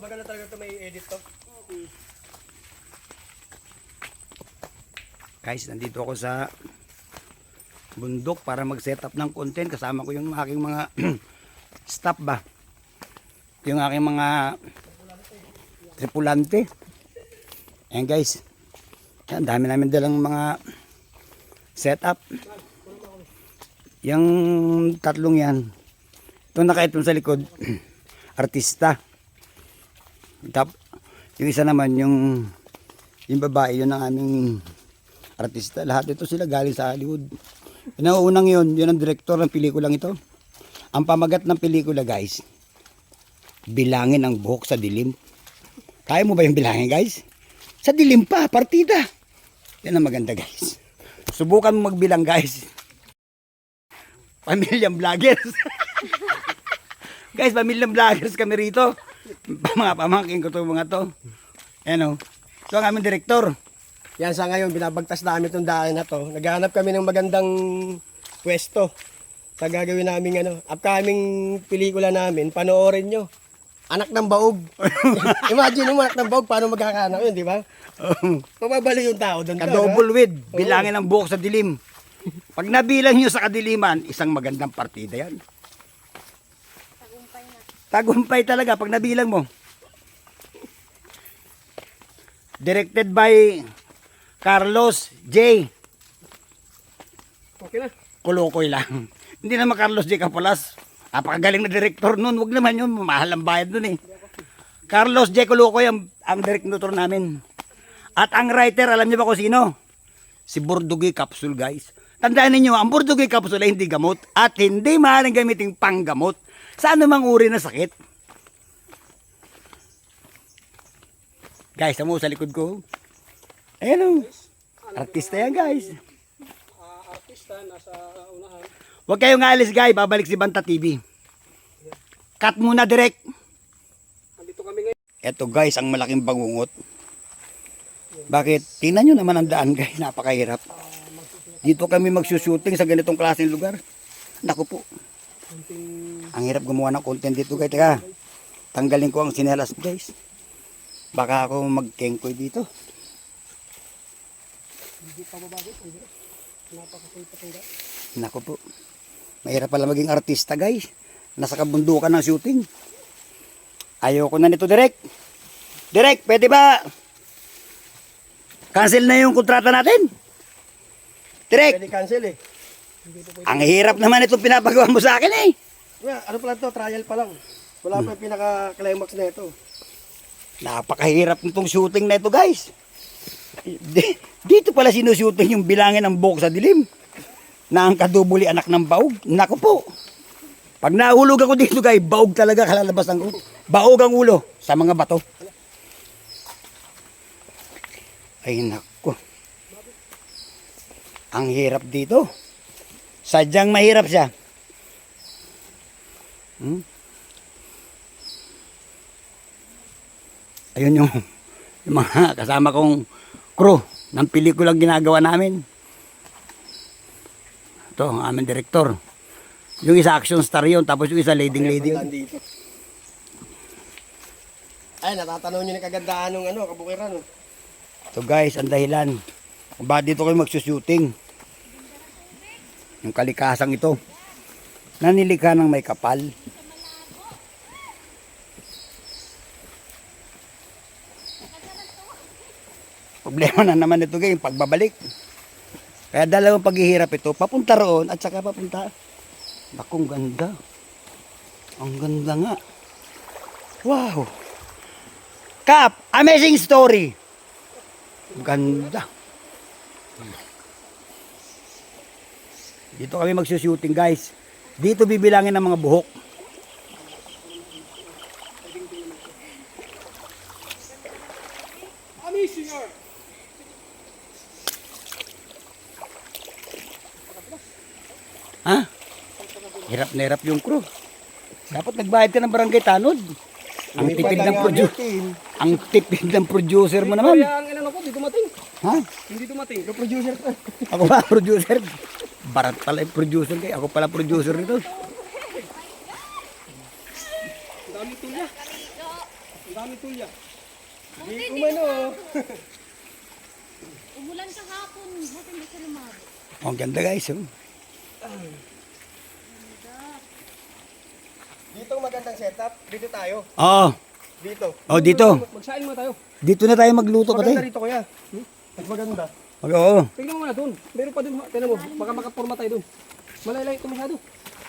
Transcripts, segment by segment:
maganda talaga ito may edit to. Guys, nandito ako sa bundok para mag-set up ng content. Kasama ko yung aking mga staff ba. Yung aking mga tripulante. Ayan guys. Ang dami namin dalang mga setup. Yung tatlong yan. Ito nakaitong sa likod. Artista. Yung isa naman yung babae yun ang aming artista. Lahat ito sila galing sa Hollywood. Inaunang yun ang direktor ng pelikulang ito. Ang pamagat ng pelikula guys, bilangin ang buhok sa dilim. Kaya mo ba yung bilangin guys? Sa dilim pa, partida. Yan ang maganda guys. Subukan mo magbilang guys. Pamilyang vloggers. Guys, pamilyang vloggers kami rito. Mga pamangkin ko to mga to. Ayan o. Ito ang aming direktor. Yan sa ngayon, binabagtas namin itong daan na to. Naghahanap kami ng magandang pwesto sa gagawin namin upcoming pelikula namin. Panoorin nyo. Anak ng Baog. Imagine mo, anak ng Baog, paano magkakanak yun, di ba? Mababalik yung tao doon. Ka-double with, bilangin ang buhok sa dilim. Pag nabilang nyo sa kadiliman, isang magandang partida yan. Tagumpay na. Tagumpay talaga pag nabilang mo. Directed by Carlos J. Okay na. Kulukoy lang. Hindi naman Carlos J. Capolas. Napakagaling na director nun. Huwag naman yun. Mahal ang bayad nun eh. Carlos J. Kulukoy ang director namin. At ang writer, alam niyo ba kung sino? Si Burdugoy Capsule guys. Tandaan niyo, ang Burdugoy Capsule ay hindi gamot. At hindi maaaring gamitin panggamot sa anumang uri na sakit. Guys, mo sa likod ko. Ayan o. Artista yan guys. Artista, nasa unahan. Huwag kayong alis guys. Babalik si Banta TV. Cut muna direct. Nandito kami ngayon. Eto guys, ang malaking bangungot. Bakit? Tingnan nyo naman ang daan guys. Napakahirap. Dito kami magsushooting sa ganitong klaseng lugar. Naku po. Ang hirap gumawa ng content dito guys. Teka, tanggalin ko ang sinelas guys. Baka ako magkengkoy dito. Naku po. Mahirap pala maging artista guys. Nasa kabundukan ng shooting. Ayoko na nito direct. Direct, pwede ba? Cancel na yung kontrata natin. Direct. Pwede cancel eh. Ang hirap naman itong pinapagawa mo sa akin eh. Ano pala to? Trial pa lang. Wala pa yung pinaka-climax na ito. Napakahirap nitong shooting na ito guys. Dito pala sinushooting yung bilangin ng buhok sa dilim. Na ang kadubuli anak ng baog. Naku po. Pag nahulog ako dito guys, baog talaga kalalabas ng ulo. Baog ang ulo sa mga bato. Ay naku. Ang hirap dito. Sadyang mahirap siya. Ayun yung mga kasama kong crew ng pelikulang ginagawa namin. Ito, ang aming direktor. Yung isa action star yun, tapos yung isa leading lady. Dito. Ay, natatanaw nyo yung kagandahan ng kabukiran. So guys, ang dahilan kung bakit dito kayo magsushooting. Yung kalikasang ito. Nanilikha ng may kapal. Problema na naman ito guys, pagbabalik. Kaya dalawang paghihirap ito, papunta roon at saka papunta. Bakong ganda. Ang ganda nga. Wow. Kap, amazing story. Ganda. Dito kami magsushooting guys. Dito bibilangin ang mga buhok. Amazing art! Ha? Hirap na hirap yung crew. Dapat nagbayad ka ng barangay tanod. Ang tipid ng ang tipid ng producer mo naman. Kaya ang ilan ako, di dumating. Ha? Hindi dumating. Yung producer ko. Ako ba producer? Barat pala yung producer kayo. Ako pala producer nito. Dami tulya. Ang dami tulya. Buti Di hindi umano. umulan kahapon. Buti hindi siya lumabo. Oh, ang ganda guys. Oh. Dito ang magandang setup. Dito tayo. Oo. Dito. Oh, dito. Magsaing mo tayo. Dito na tayo magluto Maganda pati. rito kuya. Mas maganda. Oo. Tingnan mo na doon. Meron pa doon. Tingnan mo. Baka makaporma tayo doon. Malaylay ito masyado.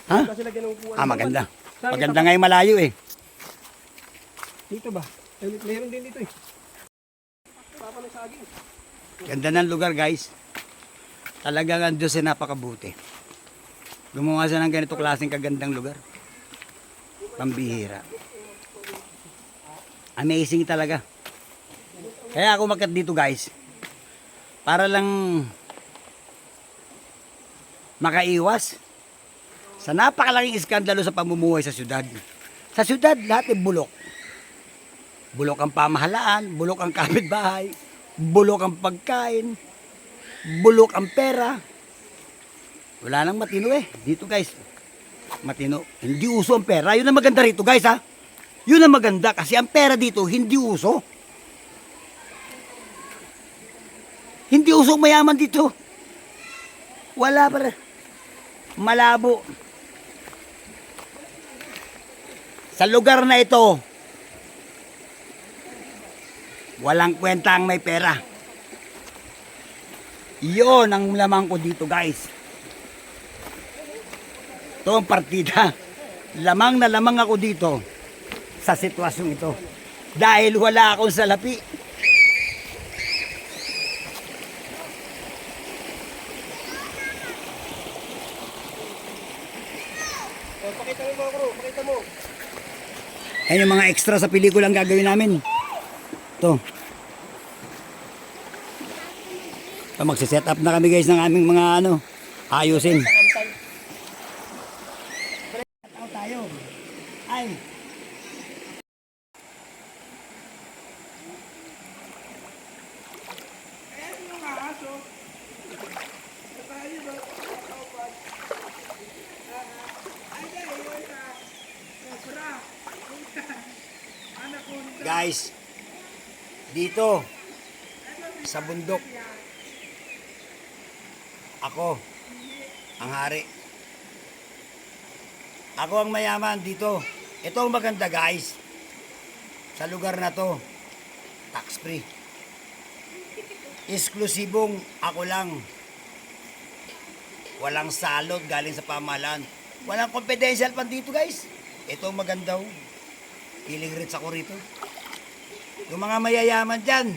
Ha? Kasi lagyan ng upuan. Ah, maganda. Saan Maganda nga yung malayo eh. Dito ba? Meron din dito eh. Papa ng saging. Ganda ng lugar guys. Talagang ang Diyos ay napakabuti. Gumawa siya ng ganito klaseng kagandang lugar. Pambihira. Amazing talaga. Kaya ako umakyat dito guys. Para lang makaiwas sa napakalaking iskandalo sa pamumuhay sa syudad. Sa syudad, lahat ay bulok. Bulok ang pamahalaan, bulok ang kapitbahay, bulok ang pagkain, bulok ang pera. Wala nang matino eh. Dito guys, matino. Hindi uso ang pera. Yun ang maganda rito guys ha. Yun ang maganda kasi ang pera dito hindi uso. Hindi uso ang mayaman dito. Wala pa rin. Malabo. Sa lugar na ito, walang kwenta ang may pera. Iyon ang lamang ko dito guys. Ito ang partida. Lamang na lamang ako dito sa sitwasyong ito. Dahil wala akong salapi. Pakita mo mga bro. Pakita mo. Ayan yung mga extra sa pelikulang gagawin namin. Ito. Magsiset up na kami guys ng aming mga ayusin. Tayo. Ay. Guys, dito sa bundok ako ang hari. Ako ang mayaman dito. Ito ang maganda guys. Sa lugar na to, tax free. Eksklusibong ako lang. Walang salot galing sa pamahalaan. Walang confidential pa dito guys. Ito ang maganda. Feeling rich ako rito. Yung mga mayayaman dyan,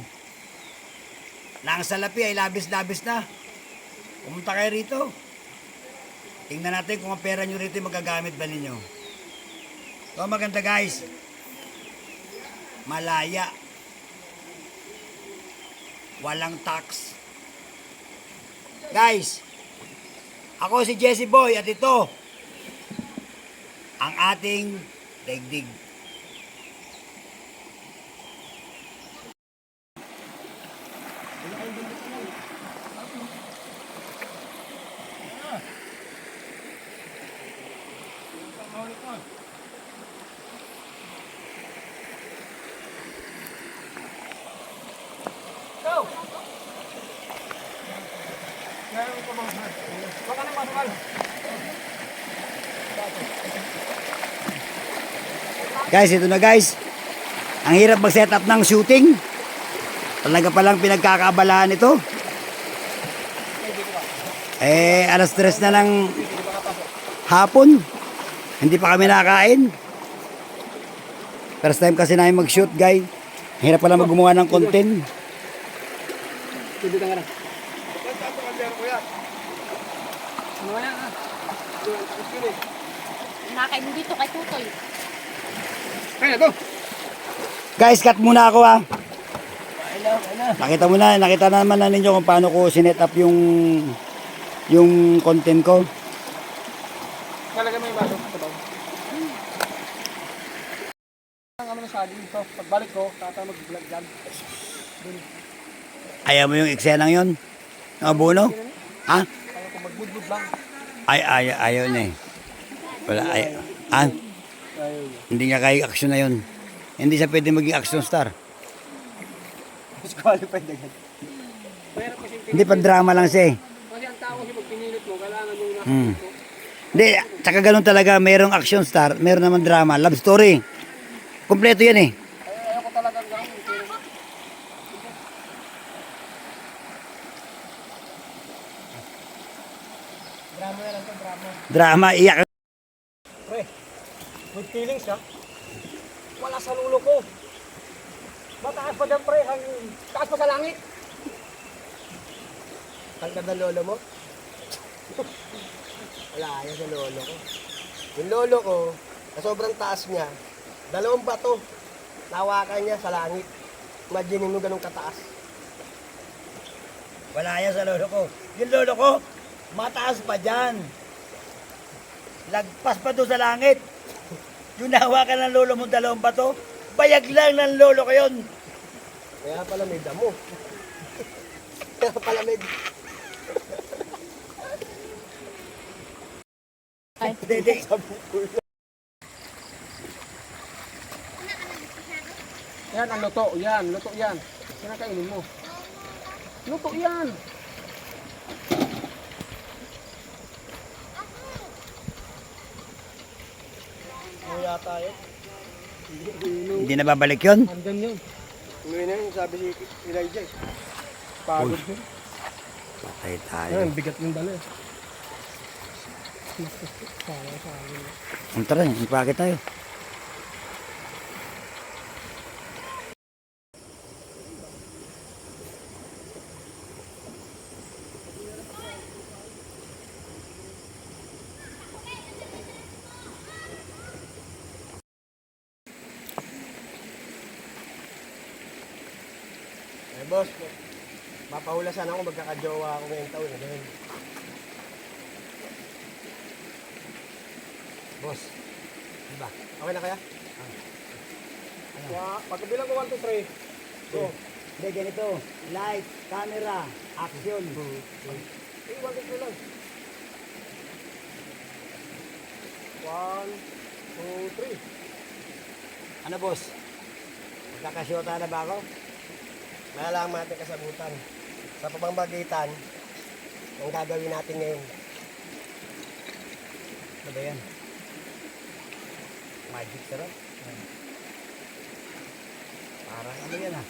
na ang salapi ay labis-labis na. Pumunta kayo rito. Tingnan natin kung ang pera nyo rito magagamit ba ninyo. Ito maganda guys. Malaya. Walang tax. Guys, ako si Jesse Boy at ito ang ating daigdig. Guys, ito na guys. Ang hirap mag-set up ng shooting. Talaga palang pinagkakaabalahan ito. Alas 3 na ng hapon. Hindi pa kami nakakain. First time kasi namin mag-shoot, guys. Ang hirap pala gumawa ng content. Tubitan ka na. Ano yan ha? Nakain mo dito kay Tutoy. Kaya to. Guys, cut muna ako ha. Nakita naman na ninyo kung paano ko sinet up yung content ko. Talaga may baso sa baw. Ang ano na saging to. Pagbalik ko, tata mag-vlog dyan. Ayaw mo yung eksenang yun? Yung abono? Ha? Kaya ko magbudbud lang. Ayaw na eh. Wala, ayaw. Ah? Hindi niya kaya action na yun. Hindi siya pwede maging action star. Disqualified agad. Hindi, pag drama lang siya eh. Kasi ang tao kasi pag pinilit mo, kailangan mo nasa Hmm. Hindi, tsaka ganun talaga, mayroong action star, mayroon naman drama, love story. Kompleto yan eh. ayoko talagang gawin. Drama, iyak. Pre, good feelings ha. Wala sa lulo ko. Mataas pa dyan pre, ang taas pa sa langit. Tangkad ng lolo mo? Wala, yan sa lolo ko. Yung lolo ko, sa sobrang taas niya, 2 bato. Nawakan niya sa langit. Imagine mo ganun kataas. Wala yan sa lolo ko. Yung lolo ko, mataas pa dyan. Lagpas pa doon sa langit. Yung nahawakan ng lolo mo 2 bato, bayag lang ng lolo ko yun. Kaya pala may damo. Kaya pala may... Ay. Hindi. Yan ang luto, yan, luto yan. Kinakainin mo. Luto yan. Kaya tayo. Hindi na babalik yun. Andyan yun. Ngayon na yun, sabi si Elijah. Pagod yun. Patay tayo. Yan, bigat yung dala. Tara, ipakit tayo. Eh boss, mapahula sana ako magkakajowa ako ngayong taon. Ganun. Boss, diba? Okay na kaya? Kaya, pagkabilang ko 1, 2, 3. Go. Hindi, ganito. Light, camera, action. Eh, 1, 2, 3 lang. 1, 2, 3. Ano boss? Magkakasyota na ba ako? Malalaman natin kasagutan. Sa pamamagitan, ang gagawin natin ngayon. Ano ba yan? Magic sarap. Parang ano yan ah?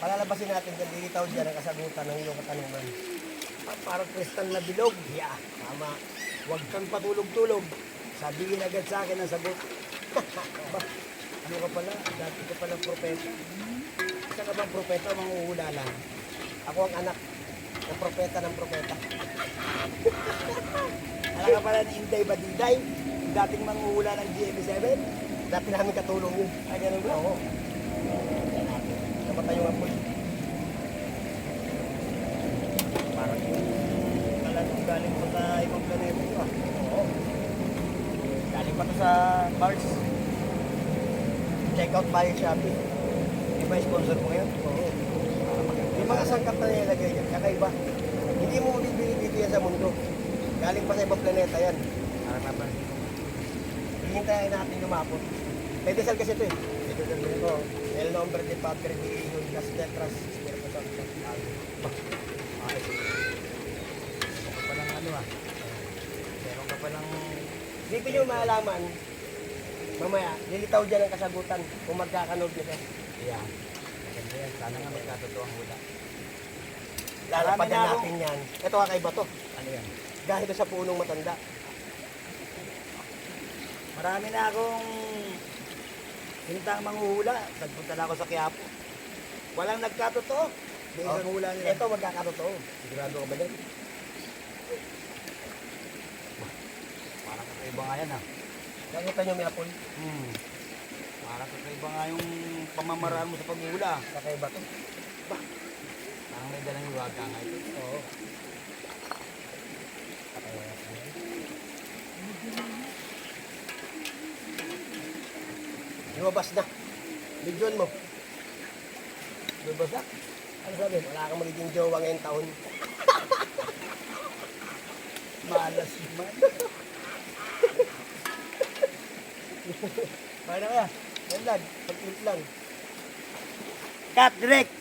Palalabasin natin kung dilitaw dyan ang kasagutan ng iyong katanungan. Parang kristal na bilog. Yeah, tama. Huwag kang patulog-tulog. Sabihin agad sa akin ang sagot. Ba, ano ka pala? Dati ka pala propeta. Isa ka bang propeta o manghuhula lang? Ako ang anak ng propeta ng propeta. Alam ka pala ni Inday Badiday, yung dating manghuhula ng GMA7. Dati namin katulong yun. Ay, ganun ba? Oo. Namatay yung apoy. Parang yung talagang galing po sa ibang planeta ito ah. Oo. Galing pa to sa Mars. Check out by Shopee. Di ba sponsor mo ngayon? Oo. Yung mga sangkap na nilagay dyan, kakaiba. Hindi mo mabibili dito yan sa mundo. Galing pa sa ibang planeta yan. Parang napansin ko. Hihintayin natin lumapot. Pedesal kasi ito eh. Pedesal ba yun? Oo. El nombre de Padre de Hijo y las letras Espiritu Santo. Ay, meron ka palang ano ah. Meron ka palang... Dito nyo maalaman, mamaya, lilitaw dyan ang kasagutan kung magkakanood nyo siya. Yan. Maganda yan. Sana nga magkatotoo ang hula. Lalapadan Marami na ako. natin yan. Ito kakaiba to. Ano yan? Galing ito sa punong matanda. Marami na akong hintang manghuhula. Nagpunta na ako sa Quiapo. Walang nagkatotoo. May isang hula nila. Ito magkakatotoo. Sigurado ka ba dyan? Parang kakaiba nga yan ah. Nakita nyo may apoy? Parang kakaiba nga yung pamamaraan mo sa paghula. Kakaiba to. Parang may dalang iwaga nga ito. Oo. Lumabas na. Bigyon mo. Lumabas na. Ano sabi? Wala kang magiging jowa ngayong taon. Malas man. Paano kaya? Yan lad, pag-clip lang. Cut, direct.